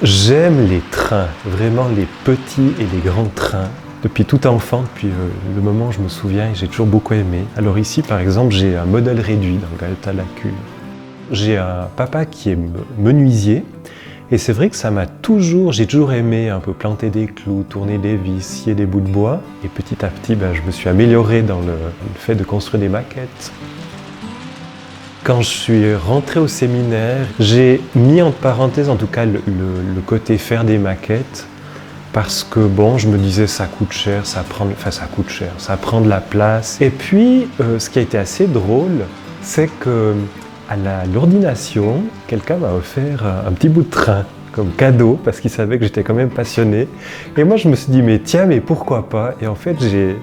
J'aime les trains, vraiment les petits et les grands trains. Depuis tout enfant, depuis le moment où je me souviens, j'ai toujours beaucoup aimé. Alors ici, par exemple, j'ai un modèle réduit dans Galata Lacune. J'ai un papa qui est menuisier, et c'est vrai que j'ai toujours aimé un peu planter des clous, tourner des vis, scier des bouts de bois. Et petit à petit, je me suis amélioré dans le fait de construire des maquettes. Quand je suis rentré au séminaire, j'ai mis entre parenthèses en tout cas le côté faire des maquettes, parce que bon, je me disais ça coûte cher, ça prend de la place. Et puis, ce qui a été assez drôle, c'est que à l'ordination, quelqu'un m'a offert un petit bout de train comme cadeau, parce qu'il savait que j'étais quand même passionné. Et moi, je me suis dit, mais tiens, mais pourquoi pas? Et en fait,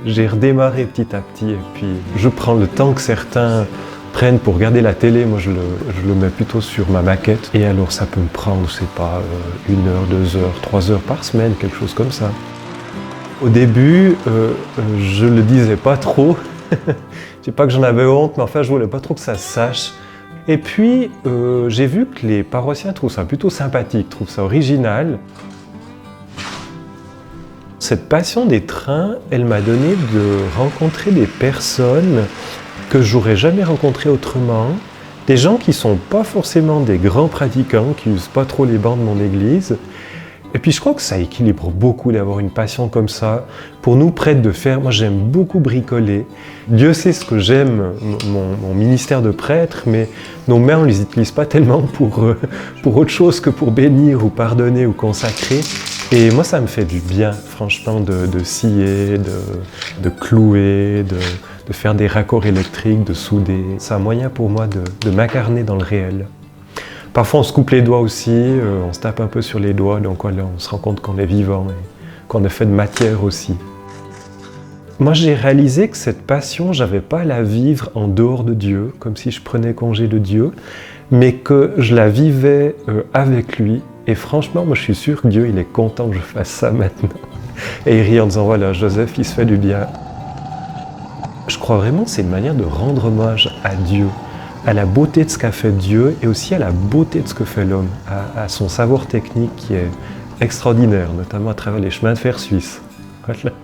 j'ai redémarré petit à petit, et puis je prends le temps que certains prennent pour regarder la télé, moi je le mets plutôt sur ma maquette. Et alors ça peut me prendre, je sais pas, 1 heure, 2 heures, 3 heures par semaine, quelque chose comme ça. Au début, je le disais pas trop. Je sais pas que j'en avais honte, mais enfin je voulais pas trop que ça se sache. Et puis j'ai vu que les paroissiens trouvent ça plutôt sympathique, trouvent ça original. Cette passion des trains, elle m'a donné de rencontrer des personnes que j'aurais jamais rencontré autrement, des gens qui sont pas forcément des grands pratiquants, qui usent pas trop les bancs de mon église. Et puis je crois que ça équilibre beaucoup d'avoir une passion comme ça. Pour nous prêtres de faire, moi j'aime beaucoup bricoler. Dieu sait ce que j'aime, mon ministère de prêtre, mais nos mains on les utilise pas tellement pour autre chose que pour bénir ou pardonner ou consacrer. Et moi ça me fait du bien, franchement, de scier, de clouer, de faire des raccords électriques, de souder. C'est un moyen pour moi de m'incarner dans le réel. Parfois on se coupe les doigts aussi, on se tape un peu sur les doigts, donc voilà, on se rend compte qu'on est vivant et qu'on est fait de matière aussi. Moi j'ai réalisé que cette passion, j'avais pas à la vivre en dehors de Dieu, comme si je prenais congé de Dieu, mais que je la vivais avec lui. Et franchement, moi je suis sûr que Dieu il est content que je fasse ça maintenant. Et il rit en disant voilà, Joseph il se fait du bien. Je crois vraiment que c'est une manière de rendre hommage à Dieu, à la beauté de ce qu'a fait Dieu et aussi à la beauté de ce que fait l'homme, à son savoir technique qui est extraordinaire, notamment à travers les chemins de fer suisses. Voilà.